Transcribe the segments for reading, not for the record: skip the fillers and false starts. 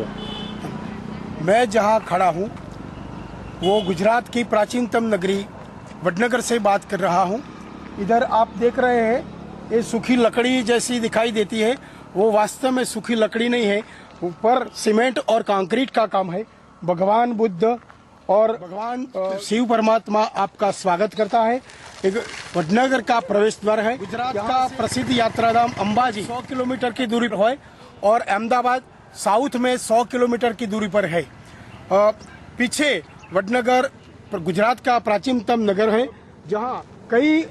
तो। मैं जहां खड़ा हूं वो गुजरात की प्राचीनतम नगरी वडनगर से बात कर रहा हूं। इधर आप देख रहे हैं ये सूखी लकड़ी जैसी दिखाई देती है, वो वास्तव में सूखी लकड़ी नहीं है, ऊपर सीमेंट और कंक्रीट का काम है। भगवान बुद्ध और भगवान शिव परमात्मा आपका स्वागत करता है। एक वडनगर का प्रवेश द्वार है। गुजरात का प्रसिद्ध यात्राधाम अंबाजी 100 किलोमीटर की दूरी पर है और अहमदाबाद साउथ में 100 किलोमीटर की दूरी पर है। पीछे वडनगर गुजरात का प्राचीनतम नगर है जहां कई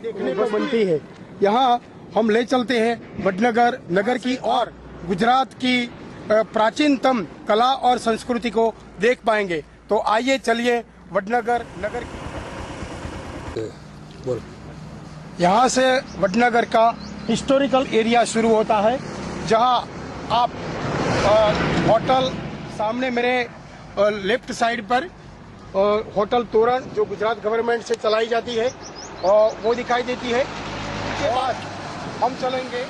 देखने को बनती है। यहाँ हम ले चलते हैं वडनगर नगर की और गुजरात की प्राचीनतम कला और संस्कृति को देख पाएंगे। तो आइए चलिए वडनगर नगर की। बोल। यहाँ से वडनगर का हिस्टोरिकल एरिया शुरू होता है जहाँ आप होटल सामने मेरे लेफ्ट साइड पर होटल तोरण जो गुजरात गवर्नमेंट से चलाई जाती है और वो दिखाई देती है। इसके बाद हम चलेंगे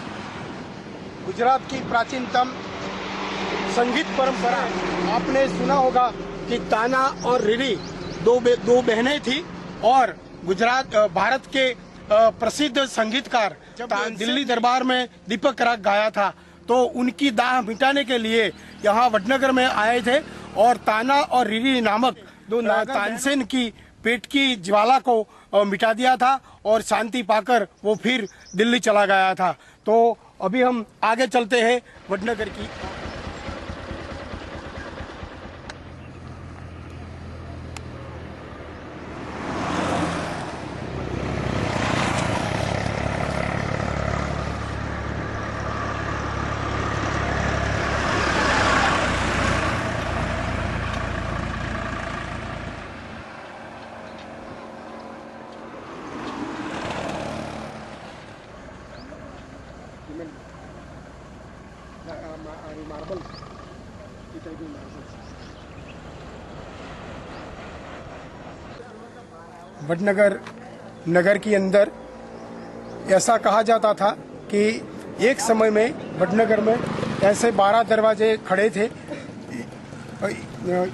गुजरात की प्राचीनतम संगीत परंपरा। आपने सुना होगा कि ताना और रिरी दो बहनें थी और गुजरात भारत के प्रसिद्ध संगीतकार जब दिल्ली दरबार में दीपक राग गाया था तो उनकी दाह मिटाने के लिए यहाँ वडनगर में आए थे और ताना और रिरी नामक दो तानसेन की पेट की ज्वाला को मिटा दिया था और शांति पाकर वो फिर दिल्ली चला गया था। तो अभी हम आगे चलते हैं वडनगर की। वडनगर नगर के अंदर ऐसा कहा जाता था कि एक समय में वडनगर में ऐसे 12 दरवाजे खड़े थे।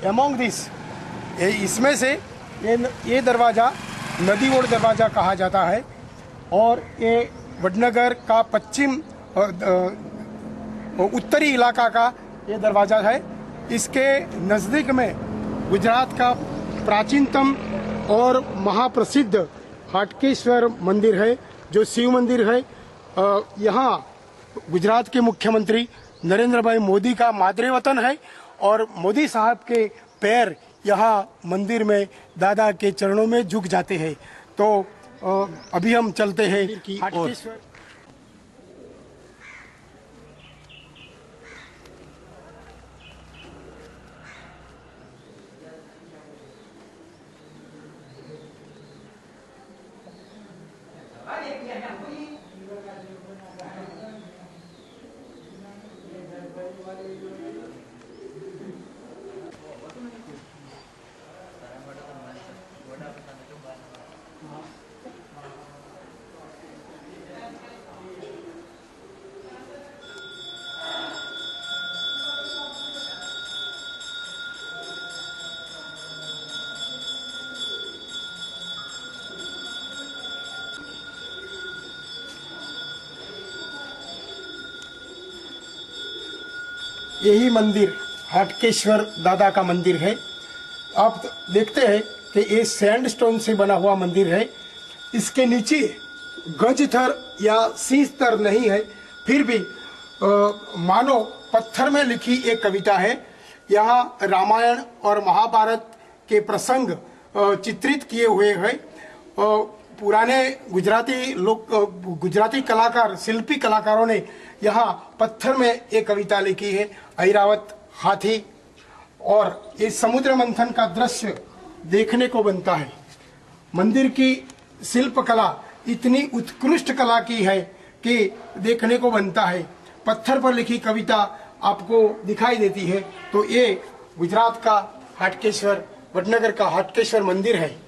अमॉन्ग दिस इसमें से ये दरवाज़ा नदीवोड़ दरवाज़ा कहा जाता है और ये वडनगर का पश्चिम उत्तरी इलाका का ये दरवाज़ा है। इसके नज़दीक में गुजरात का प्राचीनतम और महाप्रसिद्ध हाटकेश्वर मंदिर है जो शिव मंदिर है। यहाँ गुजरात के मुख्यमंत्री नरेंद्र भाई मोदी का मादरे वतन है और मोदी साहब के पैर यहाँ मंदिर में दादा के चरणों में झुक जाते हैं। तो अभी हम चलते हैं हाटकेश्वर। यही मंदिर हाटकेश्वर दादा का मंदिर है। आप देखते हैं कि ये सैंडस्टोन से बना हुआ मंदिर है। इसके नीचे गजथर या शीशतर नहीं है, फिर भी मानो पत्थर में लिखी एक कविता है। यहाँ रामायण और महाभारत के प्रसंग चित्रित किए हुए हैं। पुराने गुजराती कलाकार शिल्पी कलाकारों ने यहाँ पत्थर में एक कविता लिखी है, ऐरावत हाथी, और ये समुद्र मंथन का दृश्य देखने को बनता है। मंदिर की शिल्प कला इतनी उत्कृष्ट कला की है कि देखने को बनता है। पत्थर पर लिखी कविता आपको दिखाई देती है। तो ये गुजरात का हाटकेश्वर, वडनगर का हाटकेश्वर मंदिर है।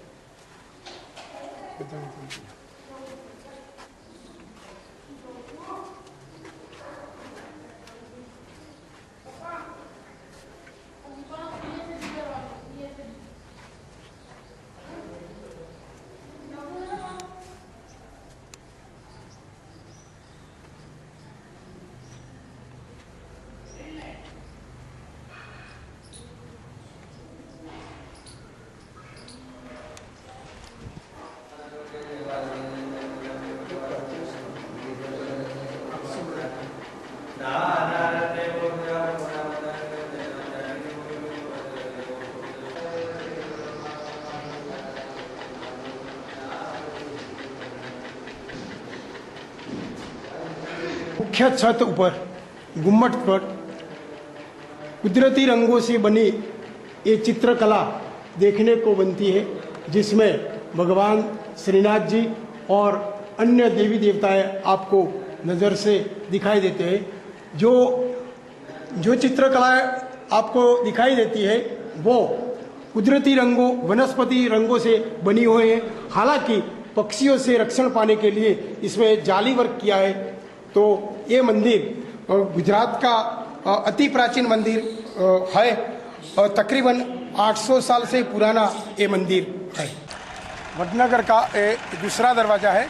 मुख्य छत ऊपर गुम्मट पर कुदरती रंगों से बनी ये चित्रकला देखने को बनती है, जिसमें भगवान श्रीनाथ जी और अन्य देवी देवताएं आपको नज़र से दिखाई देते हैं। जो चित्रकलाएं आपको दिखाई देती है वो कुदरती रंगों, वनस्पति रंगों से बनी हुई है। हालांकि पक्षियों से रक्षण पाने के लिए इसमें जाली वर्क किया है। तो ये मंदिर गुजरात का अति प्राचीन मंदिर है और तकरीबन 800 साल से पुराना ये मंदिर है। वडनगर का दूसरा दरवाज़ा है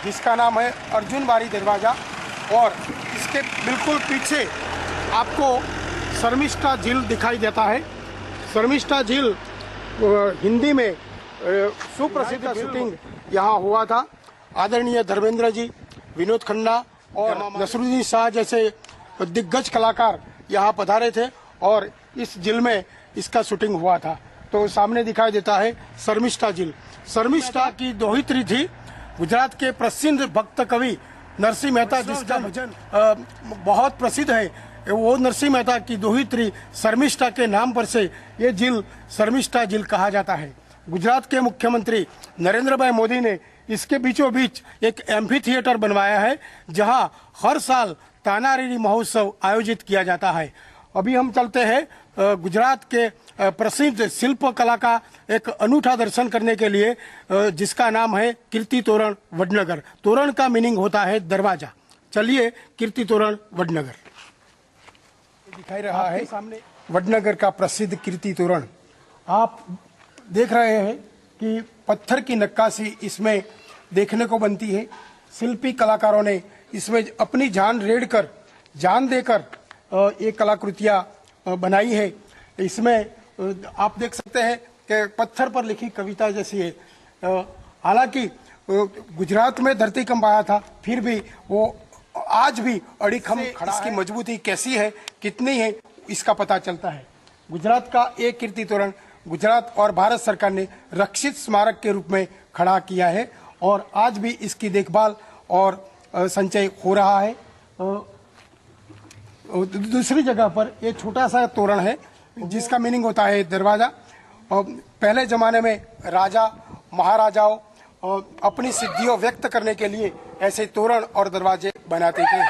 जिसका नाम है अर्जुन बारी दरवाज़ा, और इसके बिल्कुल पीछे आपको शर्मिष्ठा झील दिखाई देता है। शर्मिष्ठा झील हिंदी में सुप्रसिद्ध शूटिंग यहाँ हुआ था। आदरणीय धर्मेंद्र जी, विनोद खन्ना और नसरुद्दीन शाह जैसे दिग्गज कलाकार यहाँ पधारे थे और इस झील में इसका शूटिंग हुआ था। तो सामने दिखाई देता है शर्मिष्ठा झील। शर्मिष्ठा की दोहित्री थी गुजरात के प्रसिद्ध भक्त कवि नरसिंह मेहता, जिसका भजन बहुत प्रसिद्ध है। वो नरसिंह मेहता की दोहित्री शर्मिष्ठा के नाम पर से ये झील शर्मिष्ठा झील कहा जाता है। गुजरात के मुख्यमंत्री नरेंद्र भाई मोदी ने इसके बीचों बीच एक एम्फी थिएटर बनवाया है जहां हर साल तानारीरी महोत्सव आयोजित किया जाता है। अभी हम चलते हैं गुजरात के प्रसिद्ध शिल्प कला का एक अनूठा दर्शन करने के लिए, जिसका नाम है कीर्ति तोरण वडनगर। तोरण का मीनिंग होता है दरवाजा। चलिए कीर्ति तोरण वडनगर दिखाई रहा है सामने वडनगर का प्रसिद्ध कीर्ति तोरण। आप देख रहे हैं कि पत्थर की नक्काशी इसमें देखने को बनती है। शिल्पी कलाकारों ने इसमें अपनी जान रेड़कर, जान देकर ये कलाकृतियां बनाई है। इसमें आप देख सकते हैं कि पत्थर पर लिखी कविता जैसी है। हालांकि गुजरात में धरती कंप आया था, फिर भी वो आज भी अड़ीखम खड़ा। इसकी मजबूती कैसी है, कितनी है, इसका पता चलता है। गुजरात का एक कीर्ति तोरण गुजरात और भारत सरकार ने रक्षित स्मारक के रूप में खड़ा किया है और आज भी इसकी देखभाल और संचय हो रहा है। दूसरी जगह पर एक छोटा सा तोरण है जिसका मीनिंग होता है दरवाजा। और पहले जमाने में राजा महाराजाओं अपनी सिद्धियों व्यक्त करने के लिए ऐसे तोरण और दरवाजे बनाते थे।